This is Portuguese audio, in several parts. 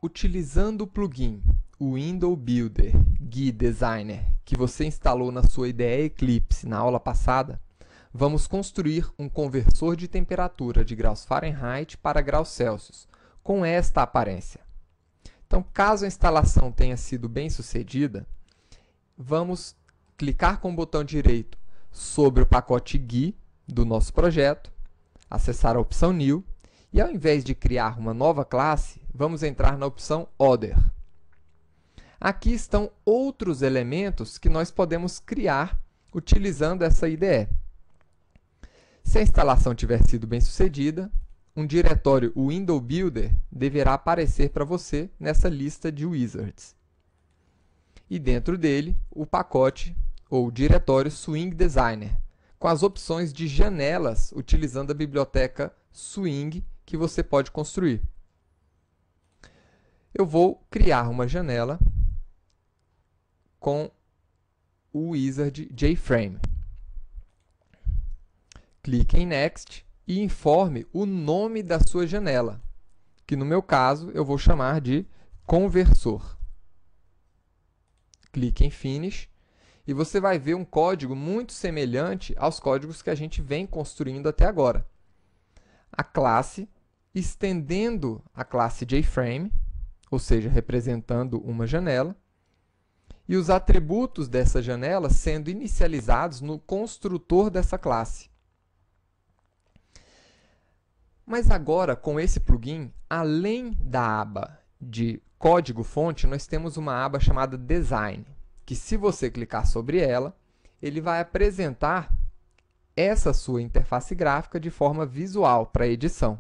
Utilizando o plugin, o Window Builder GUI Designer, que você instalou na sua IDE Eclipse na aula passada, vamos construir um conversor de temperatura de graus Fahrenheit para graus Celsius, com esta aparência. Então, caso a instalação tenha sido bem sucedida, vamos clicar com o botão direito sobre o pacote GUI do nosso projeto, acessar a opção New, e ao invés de criar uma nova classe, vamos entrar na opção Other. Aqui estão outros elementos que nós podemos criar utilizando essa IDE. Se a instalação tiver sido bem sucedida, um diretório Window Builder deverá aparecer para você nessa lista de wizards. E dentro dele, o pacote ou diretório Swing Designer, com as opções de janelas utilizando a biblioteca Swing que você pode construir. Eu vou criar uma janela com o wizard JFrame. Clique em Next e informe o nome da sua janela, que no meu caso eu vou chamar de conversor. Clique em Finish e você vai ver um código muito semelhante aos códigos que a gente vem construindo até agora. A classe estendendo a classe JFrame, ou seja, representando uma janela, e os atributos dessa janela sendo inicializados no construtor dessa classe. Mas agora, com esse plugin, além da aba de código-fonte, nós temos uma aba chamada Design, que se você clicar sobre ela, ele vai apresentar essa sua interface gráfica de forma visual para edição.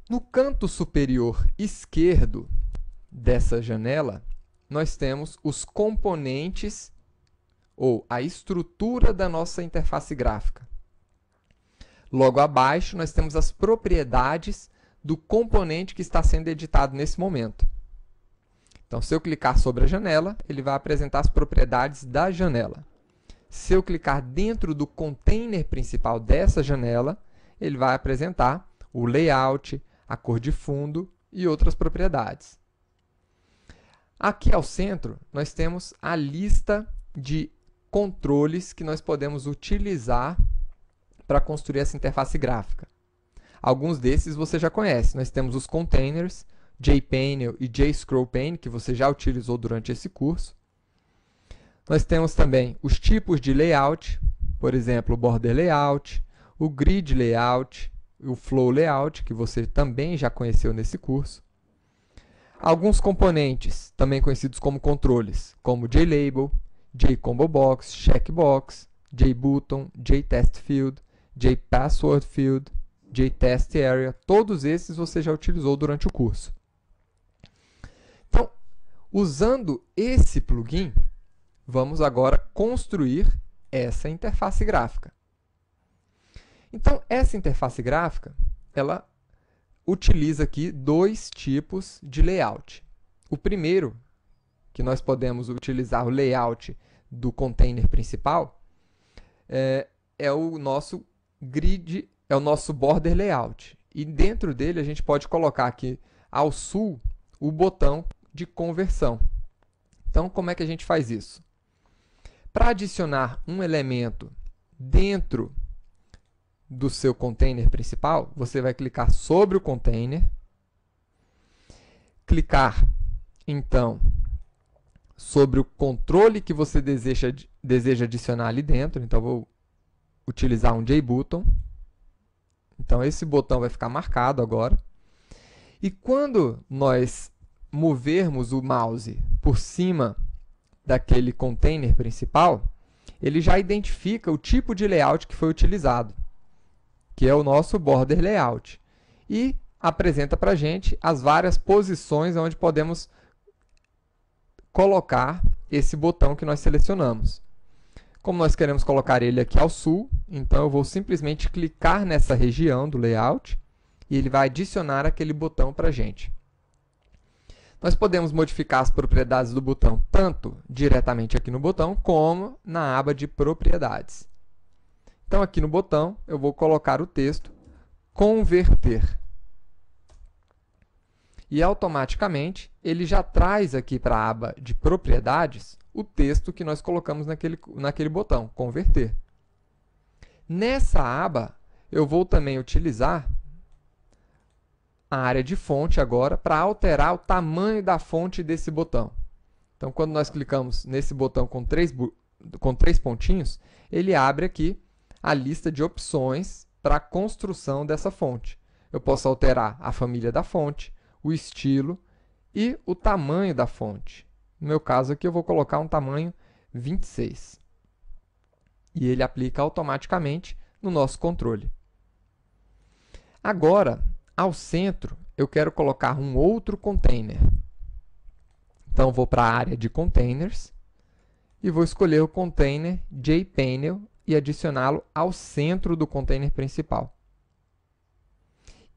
No canto superior esquerdo dessa janela, nós temos os componentes ou a estrutura da nossa interface gráfica. Logo abaixo, nós temos as propriedades do componente que está sendo editado nesse momento. Então, se eu clicar sobre a janela, ele vai apresentar as propriedades da janela. Se eu clicar dentro do container principal dessa janela, ele vai apresentar o layout, a cor de fundo e outras propriedades. Aqui ao centro, nós temos a lista de controles que nós podemos utilizar para construir essa interface gráfica. Alguns desses você já conhece. Nós temos os containers, JPanel e JScrollPane, que você já utilizou durante esse curso. Nós temos também os tipos de layout, por exemplo, o Border Layout, o Grid Layout, o Flow Layout, que você também já conheceu nesse curso. Alguns componentes, também conhecidos como controles, como JLabel, JComboBox, Checkbox, JButton, JTestField, JPasswordField, JTestArea, todos esses você já utilizou durante o curso. Então, usando esse plugin, vamos agora construir essa interface gráfica. Então, essa interface gráfica, ela utiliza aqui dois tipos de layout. O primeiro, que nós podemos utilizar o layout do container principal, é o nosso grid, é o nosso border layout. E dentro dele a gente pode colocar aqui ao sul o botão de conversão. Então, como é que a gente faz isso? Para adicionar um elemento dentro do seu container principal, você vai clicar sobre o container, clicar, então, sobre o controle que você deseja adicionar ali dentro. Então, vou utilizar um JButton. Então, esse botão vai ficar marcado agora. E quando nós movermos o mouse por cima daquele container principal, ele já identifica o tipo de layout que foi utilizado, que é o nosso Border Layout, e apresenta para a gente as várias posições onde podemos colocar esse botão que nós selecionamos. Como nós queremos colocar ele aqui ao sul, então eu vou simplesmente clicar nessa região do layout e ele vai adicionar aquele botão para a gente. Nós podemos modificar as propriedades do botão tanto diretamente aqui no botão, como na aba de propriedades. Então, aqui no botão, eu vou colocar o texto converter. E automaticamente ele já traz aqui para a aba de propriedades o texto que nós colocamos naquele botão, converter. Nessa aba, eu vou também utilizar a área de fonte agora para alterar o tamanho da fonte desse botão. Então, quando nós clicamos nesse botão com três pontinhos, ele abre aqui a lista de opções para a construção dessa fonte. Eu posso alterar a família da fonte, o estilo e o tamanho da fonte. No meu caso aqui, eu vou colocar um tamanho 26. E ele aplica automaticamente no nosso controle. Agora, ao centro, eu quero colocar um outro container. Então, vou para a área de containers e vou escolher o container JPanel e adicioná-lo ao centro do container principal.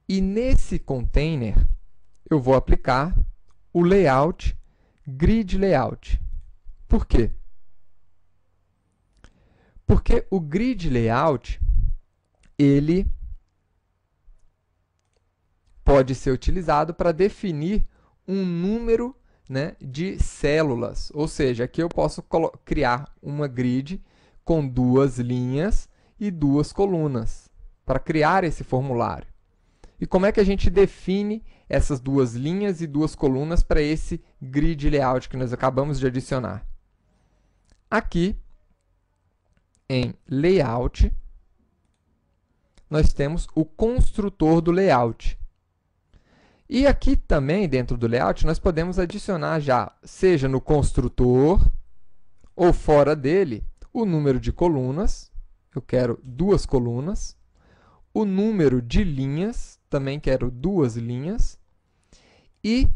E nesse container, eu vou aplicar o layout Grid Layout. Por quê? Porque o Grid Layout, ele pode ser utilizado para definir um número, né, de células. Ou seja, aqui eu posso criar uma grid com 2 linhas e 2 colunas para criar esse formulário. E como é que a gente define essas 2 linhas e 2 colunas para esse grid layout que nós acabamos de adicionar? Aqui, em Layout, nós temos o construtor do layout. E aqui também, dentro do layout, nós podemos adicionar já, seja no construtor ou fora dele, o número de colunas. Eu quero 2 colunas. O número de linhas, também quero 2 linhas. E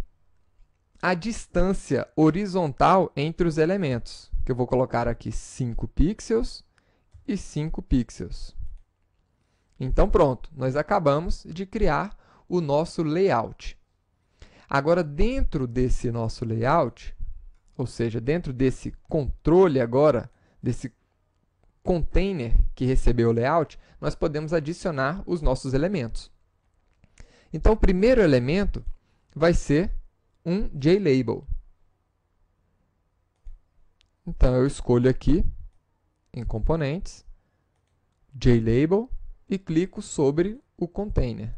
a distância horizontal entre os elementos, que eu vou colocar aqui 5 pixels e 5 pixels. Então, pronto, nós acabamos de criar o nosso layout. Agora, dentro desse nosso layout, ou seja, dentro desse controle agora, desse container que recebeu o layout, nós podemos adicionar os nossos elementos. Então, o primeiro elemento vai ser um JLabel. Então, eu escolho aqui, em componentes, JLabel, e clico sobre o container.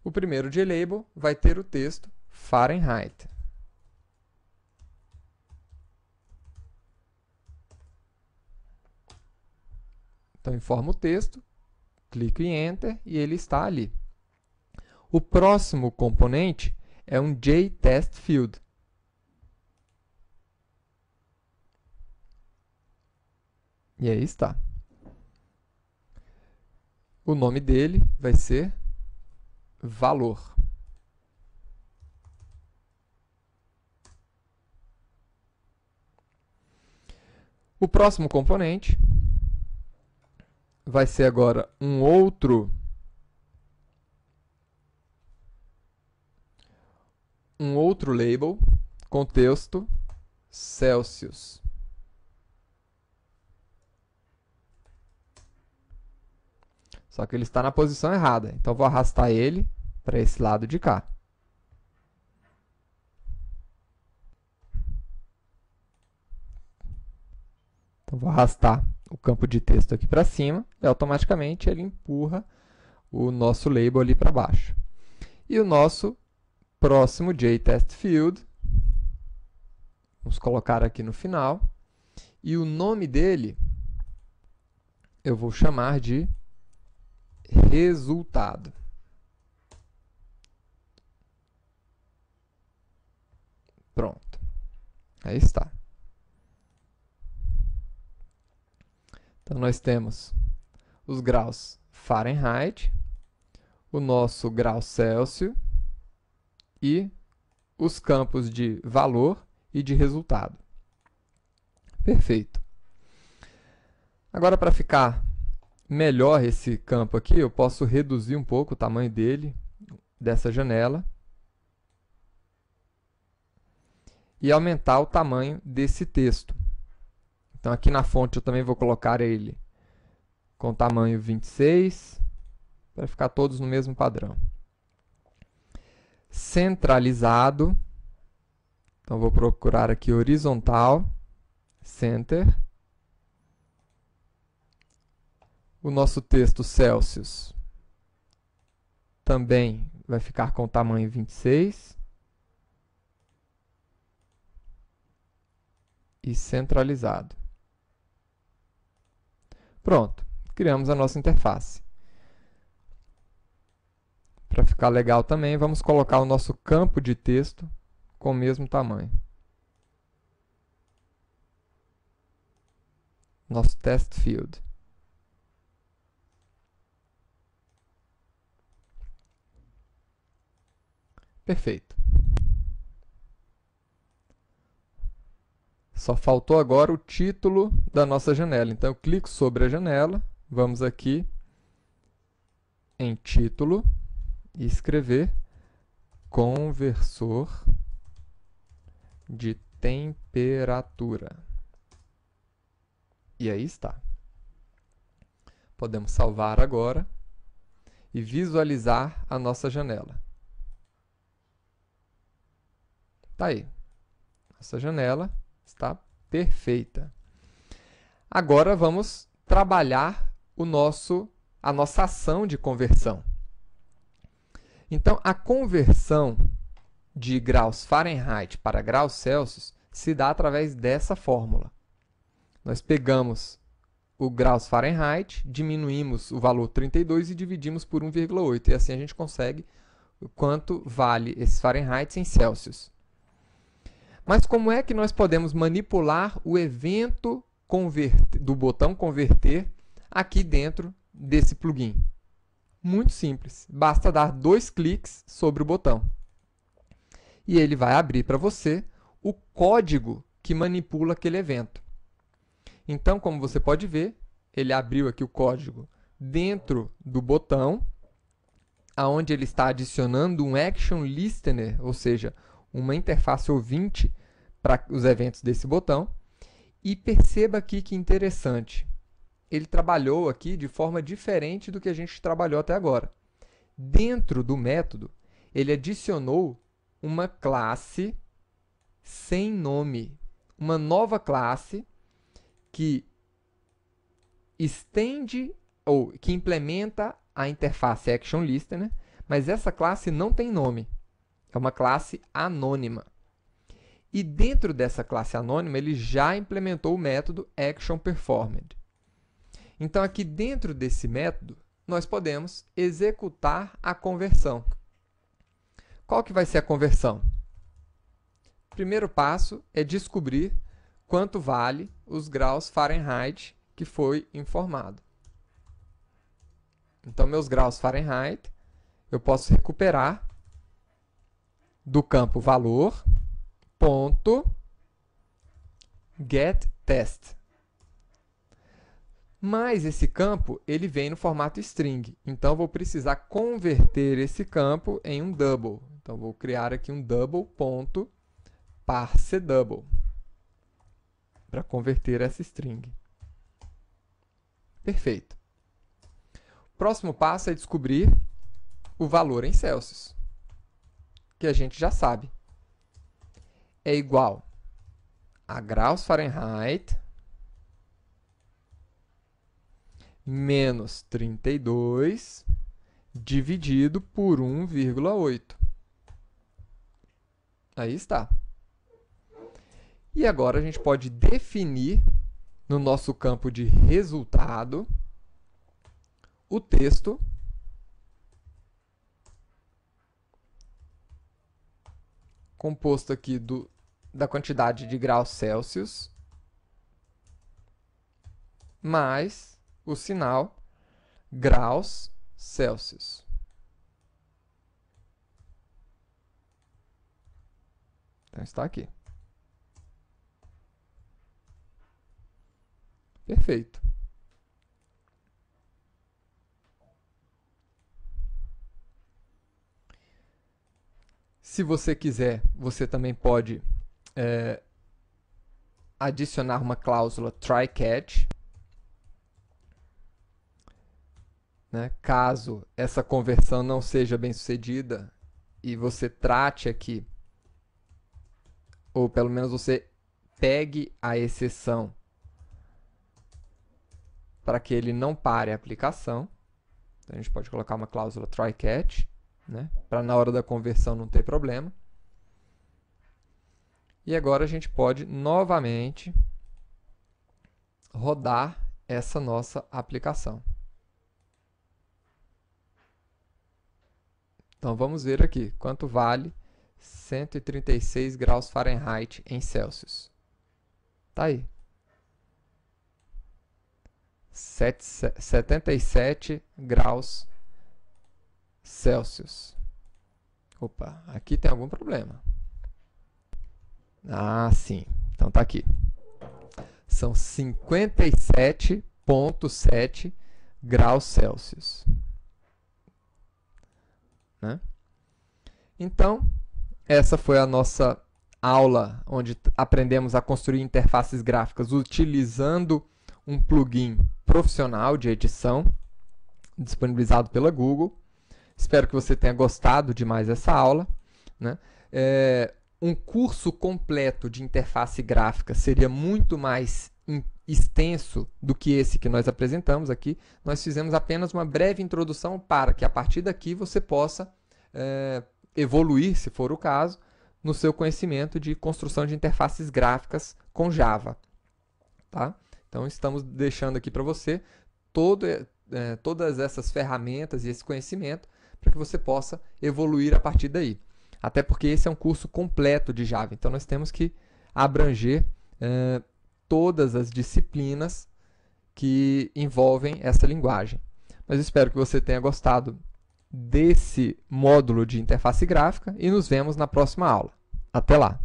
O primeiro JLabel vai ter o texto Fahrenheit. Então, informo o texto, clico em Enter e ele está ali. O próximo componente é um JTestField. E aí está. O nome dele vai ser valor. O próximo componente vai ser agora um outro label com texto Celsius. Só que ele está na posição errada, então vou arrastar ele para esse lado de cá. Então, vou arrastar o campo de texto aqui para cima e automaticamente ele empurra o nosso label ali para baixo. E o nosso próximo JTestField, vamos colocar aqui no final, e o nome dele eu vou chamar de resultado. Pronto. Aí está. Então, nós temos os graus Fahrenheit, o nosso grau Celsius e os campos de valor e de resultado. Perfeito. Agora, para ficar melhor esse campo aqui, eu posso reduzir um pouco o tamanho dele, dessa janela, e aumentar o tamanho desse texto. Então, aqui na fonte eu também vou colocar ele com tamanho 26, para ficar todos no mesmo padrão. centralizado. Então, vou procurar aqui horizontal, center. O nosso texto Celsius também vai ficar com o tamanho 26. E centralizado. Pronto, criamos a nossa interface. Para ficar legal também, vamos colocar o nosso campo de texto com o mesmo tamanho. Nosso test field. Perfeito. Só faltou agora o título da nossa janela. Então, eu clico sobre a janela, vamos aqui em título e escrever conversor de temperatura. E aí está. Podemos salvar agora e visualizar a nossa janela. Está aí. Nossa janela está perfeita. Agora vamos trabalhar a nossa ação de conversão. Então, a conversão de graus Fahrenheit para graus Celsius se dá através dessa fórmula. Nós pegamos o graus Fahrenheit, diminuímos o valor 32 e dividimos por 1,8. E assim a gente consegue o quanto vale esse Fahrenheit em Celsius. Mas como é que nós podemos manipular o evento do botão converter aqui dentro desse plugin? Muito simples, basta dar 2 cliques sobre o botão. E ele vai abrir para você o código que manipula aquele evento. Então, como você pode ver, ele abriu aqui o código dentro do botão, onde ele está adicionando um Action Listener, ou seja, uma interface ouvinte para os eventos desse botão. E perceba aqui que interessante, ele trabalhou aqui de forma diferente do que a gente trabalhou até agora. Dentro do método, ele adicionou uma classe sem nome, uma nova classe que estende ou que implementa a interface Action Listener, mas essa classe não tem nome. É uma classe anônima. E dentro dessa classe anônima, ele já implementou o método ActionPerformed. Então, aqui dentro desse método, nós podemos executar a conversão. Qual que vai ser a conversão? O primeiro passo é descobrir quanto vale os graus Fahrenheit que foi informado. Então, meus graus Fahrenheit, eu posso recuperar do campo valor, ponto, getTest. Mas esse campo, ele vem no formato string. Então, eu vou precisar converter esse campo em um double. Então, vou criar aqui um double.parseDouble para converter essa string. Perfeito. O próximo passo é descobrir o valor em Celsius, que a gente já sabe. É igual a graus Fahrenheit menos 32 dividido por 1,8. Aí está. E agora a gente pode definir no nosso campo de resultado o texto composto aqui da quantidade de graus Celsius mais o sinal graus Celsius. Então, está aqui. Perfeito. Se você quiser, você também pode adicionar uma cláusula try-catch, né? Caso essa conversão não seja bem sucedida e você trate aqui, ou pelo menos você pegue a exceção para que ele não pare a aplicação. Então, a gente pode colocar uma cláusula try catch, né, para na hora da conversão não ter problema. E agora a gente pode novamente rodar essa nossa aplicação. Então vamos ver aqui quanto vale 136 graus Fahrenheit em Celsius. Tá aí. 77 graus Celsius. Opa, aqui tem algum problema. Ah, sim. Então tá aqui. São 57,7 graus Celsius. Né? Então, essa foi a nossa aula onde aprendemos a construir interfaces gráficas utilizando um plugin profissional de edição disponibilizado pela Google. Espero que você tenha gostado de mais essa aula, né? Um curso completo de interface gráfica seria muito mais extenso do que esse que nós apresentamos aqui. Nós fizemos apenas uma breve introdução para que a partir daqui você possa evoluir, se for o caso, no seu conhecimento de construção de interfaces gráficas com Java. Tá? Então, estamos deixando aqui para você todas essas ferramentas e esse conhecimento para que você possa evoluir a partir daí. Até porque esse é um curso completo de Java, então nós temos que abranger todas as disciplinas que envolvem essa linguagem. Mas espero que você tenha gostado desse módulo de interface gráfica e nos vemos na próxima aula. Até lá!